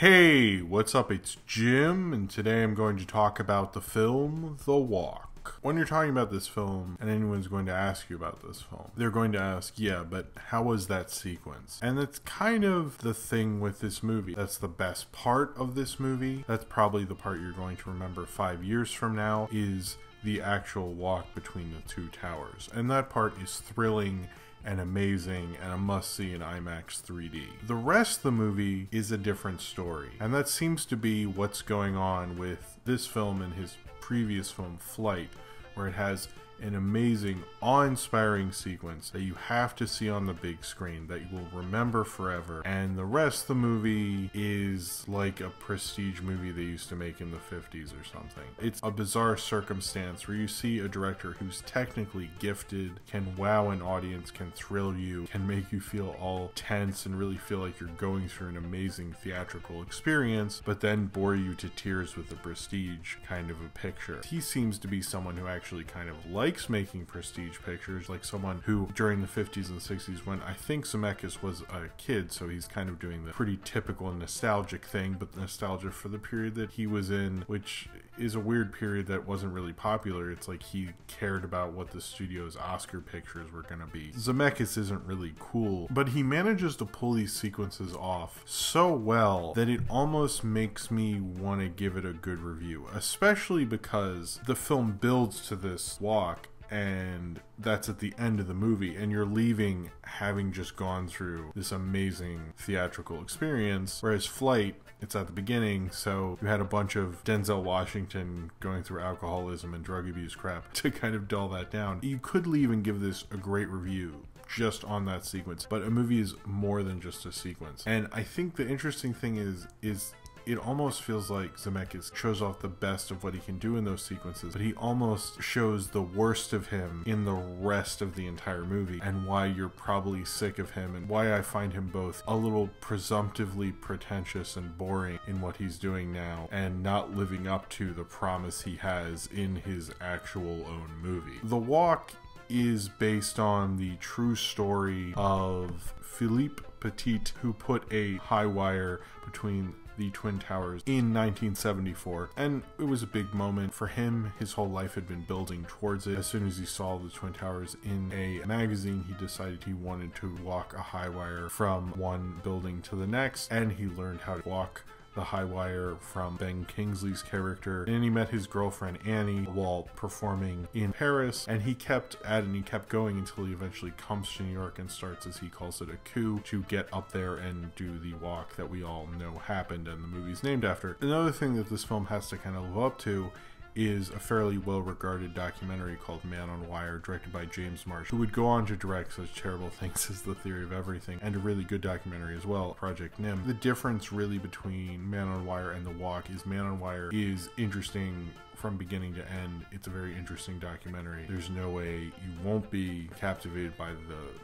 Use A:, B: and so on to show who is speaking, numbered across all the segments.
A: Hey, what's up? It's Jim, and today I'm going to talk about the film The Walk. When you're talking about this film, and anyone's going to ask you about this film, they're going to ask, yeah, but how was that sequence? And that's kind of the thing with this movie. That's the best part of this movie. That's probably the part you're going to remember 5 years from now, is the actual walk between the two towers. And that part is thrilling and amazing and a must-see in IMAX 3D. The rest of the movie is a different story, and that seems to be what's going on with this film and his previous film, Flight, where it has an amazing, awe-inspiring sequence that you have to see on the big screen that you will remember forever, and the rest of the movie is like a prestige movie they used to make in the 50s or something. It's a bizarre circumstance where you see a director who's technically gifted, can wow an audience, can thrill you, can make you feel all tense and really feel like you're going through an amazing theatrical experience, but then bore you to tears with the prestige kind of a picture. He seems to be someone who actually kind of likes making prestige pictures, like someone who during the 50s and 60s, when I think Zemeckis was a kid, so he's kind of doing the pretty typical nostalgic thing, but nostalgia for the period that he was in, which is a weird period that wasn't really popular. It's like he cared about what the studio's Oscar pictures were going to be. Zemeckis isn't really cool, but he manages to pull these sequences off so well that it almost makes me want to give it a good review, especially because the film builds to this walk, and that's at the end of the movie, and you're leaving having just gone through this amazing theatrical experience, whereas Flight, it's at the beginning, so you had a bunch of Denzel Washington going through alcoholism and drug abuse crap to kind of dull that down. You could leave and give this a great review just on that sequence, but a movie is more than just a sequence. And I think the interesting thing is it almost feels like Zemeckis shows off the best of what he can do in those sequences, but he almost shows the worst of him in the rest of the entire movie, and why you're probably sick of him, and why I find him both a little presumptively pretentious and boring in what he's doing now, and not living up to the promise he has in his actual own movie. The Walk is based on the true story of Philippe Petit, who put a high wire between the Twin Towers in 1974, and it was a big moment for him. His whole life had been building towards it. As soon as he saw the Twin Towers in a magazine, he decided he wanted to walk a high wire from one building to the next, and he learned how to walk the high wire from Ben Kingsley's character, and he met his girlfriend Annie while performing in Paris, and he kept at it and he kept going until he eventually comes to New York and starts, as he calls it, a coup to get up there and do the walk that we all know happened and the movie's named after. Another thing that this film has to kind of live up to is a fairly well-regarded documentary called Man on Wire, directed by James Marsh, who would go on to direct such terrible things as The Theory of Everything, and a really good documentary as well, Project Nim. The difference really between Man on Wire and The Walk is Man on Wire is interesting from beginning to end. It's a very interesting documentary. There's no way you won't be captivated by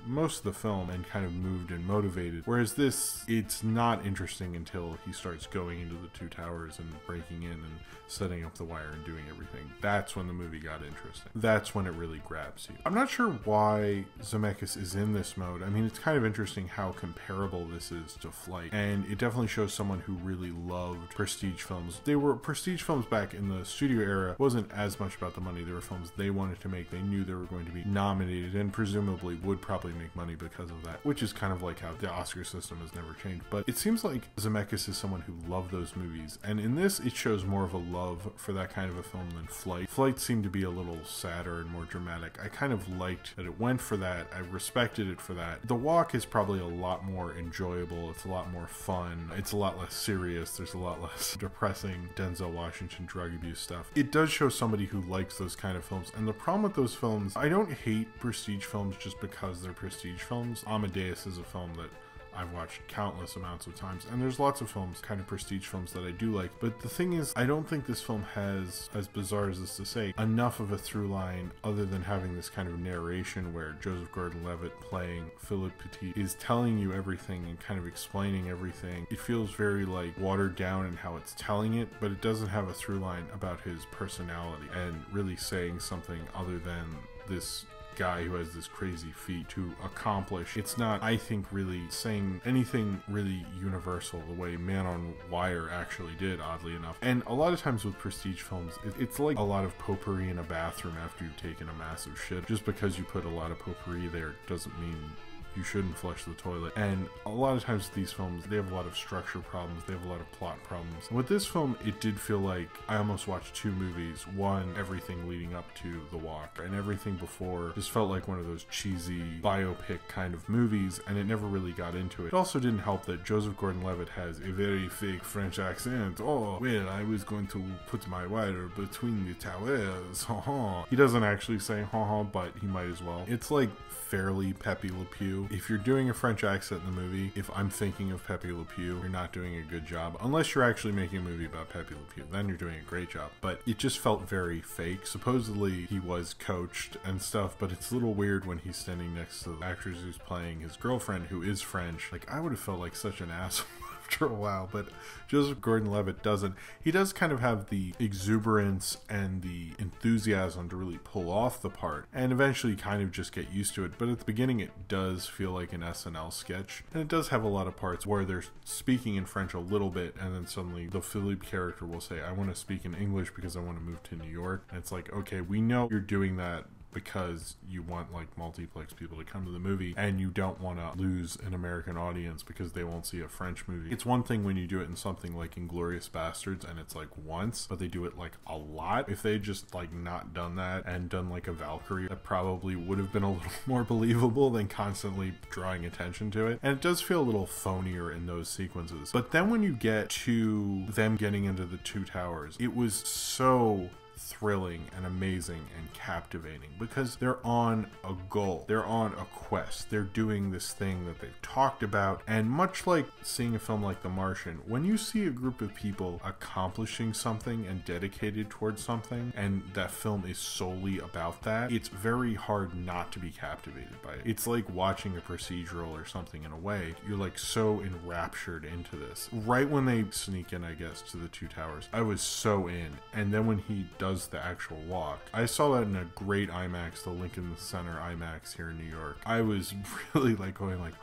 A: most of the film and kind of moved and motivated. Whereas this, it's not interesting until he starts going into the two towers and breaking in and setting up the wire and doing everything. That's when the movie got interesting. That's when it really grabs you. I'm not sure why Zemeckis is in this mode. I mean, it's kind of interesting how comparable this is to Flight, and it definitely shows someone who really loved prestige films. They were prestige films back in the studio era. It wasn't as much about the money. They were films they wanted to make. They knew they were going to be nominated and presumably would probably make money because of that, which is kind of like how the Oscar system has never changed. But it seems like Zemeckis is someone who loved those movies, and in this it shows more of a love for that kind of a film than Flight. Flight seemed to be a little sadder and more dramatic. I kind of liked that it went for that. I respected it for that. The Walk is probably a lot more enjoyable. It's a lot more fun. It's a lot less serious. There's a lot less depressing Denzel Washington drug abuse stuff. It does show somebody who likes those kind of films, and the problem with those films, I don't hate prestige films just because they're prestige films. Amadeus is a film that I've watched countless amounts of times, and there's lots of films, kind of prestige films, that I do like, but the thing is, I don't think this film has, as bizarre as this to say, enough of a through line other than having this kind of narration where Joseph Gordon-Levitt playing Philippe Petit is telling you everything and kind of explaining everything. It feels very like watered down in how it's telling it, but it doesn't have a through line about his personality and really saying something other than this guy who has this crazy feat to accomplish. It's not, I think, really saying anything really universal the way Man on Wire actually did, oddly enough. And a lot of times with prestige films, it's like a lot of potpourri in a bathroom after you've taken a massive shit. Just because you put a lot of potpourri there doesn't mean you shouldn't flush the toilet. And a lot of times these films, they have a lot of structure problems, they have a lot of plot problems. And with this film, it did feel like I almost watched two movies. One, everything leading up to The Walk, and everything before just felt like one of those cheesy biopic kind of movies, and it never really got into it. It also didn't help that Joseph Gordon-Levitt has a very fake French accent. Oh, well, I was going to put my wire between the towers. Ha ha. He doesn't actually say ha ha, but he might as well. It's like fairly Pepe Le Pew. If you're doing a French accent in the movie, if I'm thinking of Pepe Le Pew, you're not doing a good job. Unless you're actually making a movie about Pepe Le Pew, then you're doing a great job. But it just felt very fake. Supposedly he was coached and stuff, but it's a little weird when he's standing next to the actress who's playing his girlfriend, who is French. Like, I would have felt like such an asshole after a while, but Joseph Gordon-Levitt doesn't. He does kind of have the exuberance and the enthusiasm to really pull off the part, and eventually kind of just get used to it. But at the beginning, it does feel like an SNL sketch, and it does have a lot of parts where they're speaking in French a little bit, and then suddenly the Philippe character will say, I want to speak in English because I want to move to New York. And it's like, okay, we know you're doing that because you want like multiplex people to come to the movie, and you don't want to lose an American audience because they won't see a French movie. It's one thing when you do it in something like Inglourious Bastards and it's like once, but they do it like a lot. If they just like not done that and done like a Valkyrie, that probably would have been a little more believable than constantly drawing attention to it. And it does feel a little phonier in those sequences. But then when you get to them getting into the two towers, it was so thrilling and amazing and captivating because they're on a goal, they're on a quest, they're doing this thing that they've talked about. And much like seeing a film like The Martian, when you see a group of people accomplishing something and dedicated towards something, and that film is solely about that, it's very hard not to be captivated by it. It's like watching a procedural or something in a way. You're like so enraptured into this. Right when they sneak in, I guess, to the two towers, I was so in. And then when he does the actual walk, I saw that in a great IMAX, the Lincoln Center IMAX here in New York. I was really like going like,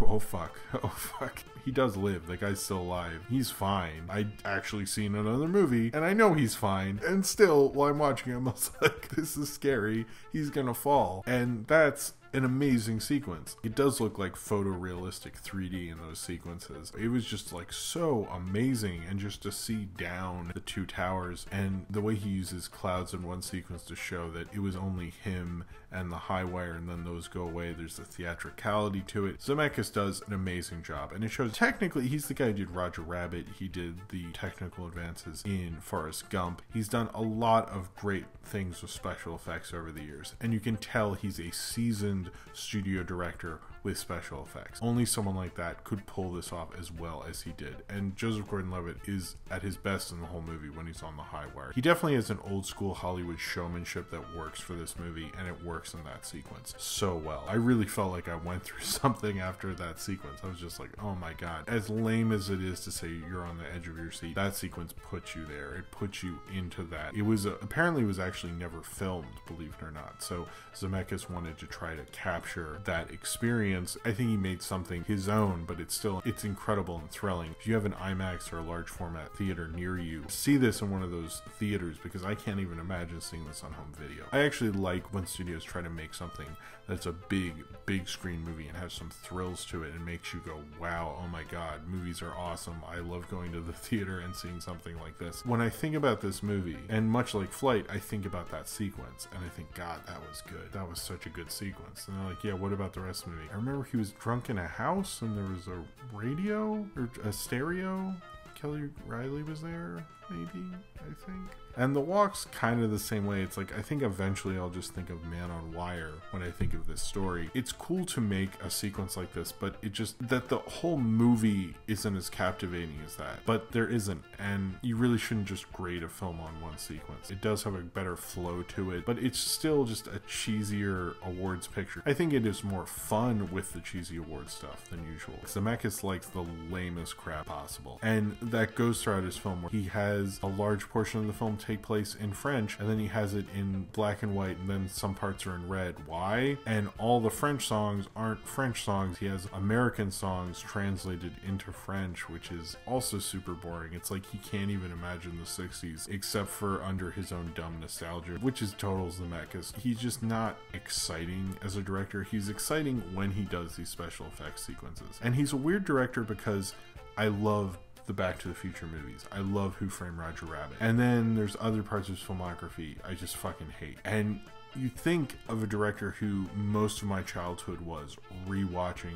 A: oh fuck, oh fuck. He does live, the guy's still alive, he's fine. I'd actually seen another movie and I know he's fine, and still while I'm watching him I was like, this is scary, he's gonna fall. And that's an amazing sequence. It does look like photorealistic 3D in those sequences. It was just like so amazing, and just to see down the two towers and the way he uses clouds in one sequence to show that it was only him and the high wire, and then those go away. There's the theatricality to it. Zemeckis does an amazing job, and it shows technically he's the guy who did Roger Rabbit. He did the technical advances in Forrest Gump. He's done a lot of great things with special effects over the years, and you can tell he's a seasoned studio director with special effects. Only someone like that could pull this off as well as he did, and Joseph Gordon-Levitt is at his best in the whole movie when he's on the high wire. He definitely has an old school Hollywood showmanship that works for this movie, and it works in that sequence so well. I really felt like I went through something after that sequence. I was just like, oh my god. As lame as it is to say you're on the edge of your seat, that sequence puts you there. It puts you into that. It was apparently it was actually never filmed, believe it or not. So Zemeckis wanted to try to capture that experience. I think he made something his own, but it's incredible and thrilling. If you have an IMAX or a large format theater near you, see this in one of those theaters, because I can't even imagine seeing this on home video. I actually like when studios try to make something that's a big screen movie and has some thrills to it and makes you go, wow, oh my god, movies are awesome. I love going to the theater and seeing something like this. When I think about this movie, and much like Flight, I think about that sequence and I think, god, that was good. That was such a good sequence. And they're like, yeah, what about the rest of the movie? I remember he was drunk in a house and there was a radio or a stereo. Kelly Riley was there, maybe, I think. And The Walk's kind of the same way. It's like, I think eventually I'll just think of Man on Wire when I think of this story. It's cool to make a sequence like this, but it just, that the whole movie isn't as captivating as that. But there isn't, and you really shouldn't just grade a film on one sequence. It does have a better flow to it, but it's still just a cheesier awards picture. I think it is more fun with the cheesy awards stuff than usual. Zemeckis likes the lamest crap possible. And that goes throughout his film, where he has a large portion of the film take place in French, and then he has it in black and white, and then some parts are in red. Why? And all the French songs aren't French songs. He has American songs translated into French, which is also super boring. It's like he can't even imagine the 60s except for under his own dumb nostalgia, which is total Zemeckis. He's just not exciting as a director. He's exciting when he does these special effects sequences. And he's a weird director because I love the Back to the Future movies. I love Who Framed Roger Rabbit. And then there's other parts of his filmography I just fucking hate. And you think of a director who most of my childhood was rewatching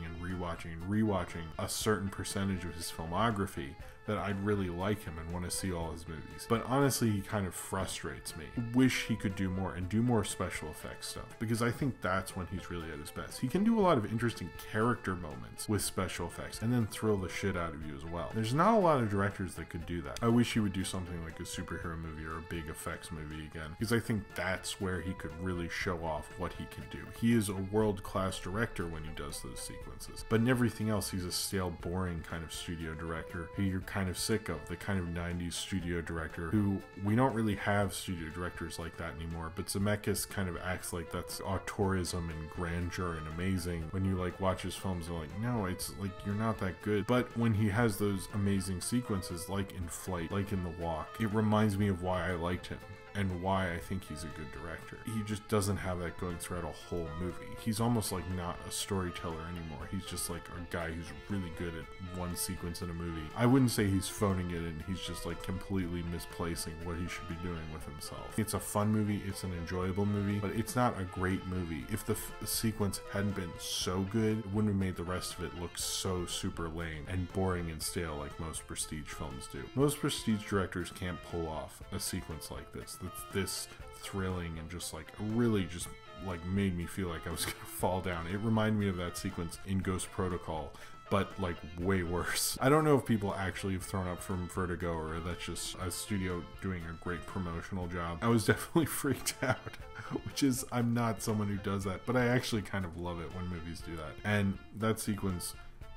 A: a certain percentage of his filmography, that I'd really like him and want to see all his movies. But honestly, he kind of frustrates me. I wish he could do more and do more special effects stuff, because I think that's when he's really at his best. He can do a lot of interesting character moments with special effects and then thrill the shit out of you as well. There's not a lot of directors that could do that. I wish he would do something like a superhero movie or a big effects movie again, because I think that's where he could really show off what he can do. He is a world-class director when he does those sequences, but in everything else, he's a stale, boring kind of studio director who you're kind of sick of, the kind of 90s studio director who we don't really have studio directors like that anymore. But Zemeckis kind of acts like that's auteurism and grandeur and amazing. When you like watch his films, they're like, no, it's like you're not that good. But when he has those amazing sequences like in Flight, like in The Walk, it reminds me of why I liked him and why I think he's a good director. He just doesn't have that going throughout a whole movie. He's almost like not a storyteller anymore. He's just like a guy who's really good at one sequence in a movie. I wouldn't say he's phoning it in. He's just like completely misplacing what he should be doing with himself. It's a fun movie. It's an enjoyable movie, but it's not a great movie. If the sequence hadn't been so good, it wouldn't have made the rest of it look so super lame and boring and stale like most prestige films do. Most prestige directors can't pull off a sequence like this. That's this thrilling and just like really just like made me feel like I was gonna fall down. It reminded me of that sequence in Ghost Protocol, but like way worse. I don't know if people actually have thrown up from vertigo or that's just a studio doing a great promotional job. I was definitely freaked out, which is, I'm not someone who does that, but I actually kind of love it when movies do that. And that sequence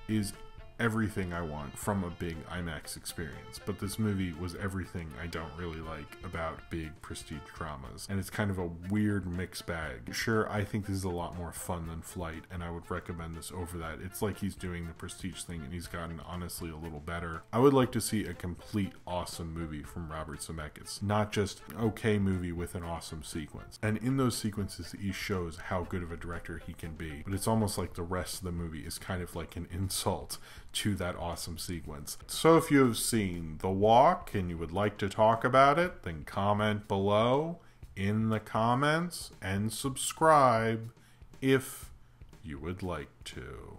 A: is everything I want from a big IMAX experience, but this movie was everything I don't really like about big prestige dramas, and it's kind of a weird mixed bag. Sure, I think this is a lot more fun than Flight, and I would recommend this over that. It's like he's doing the prestige thing, and he's gotten honestly a little better. I would like to see a complete awesome movie from Robert Zemeckis, not just okay movie with an awesome sequence. And in those sequences, he shows how good of a director he can be, but it's almost like the rest of the movie is kind of like an insult to that awesome sequence. So if you have seen The Walk and you would like to talk about it, then comment below in the comments and subscribe if you would like to.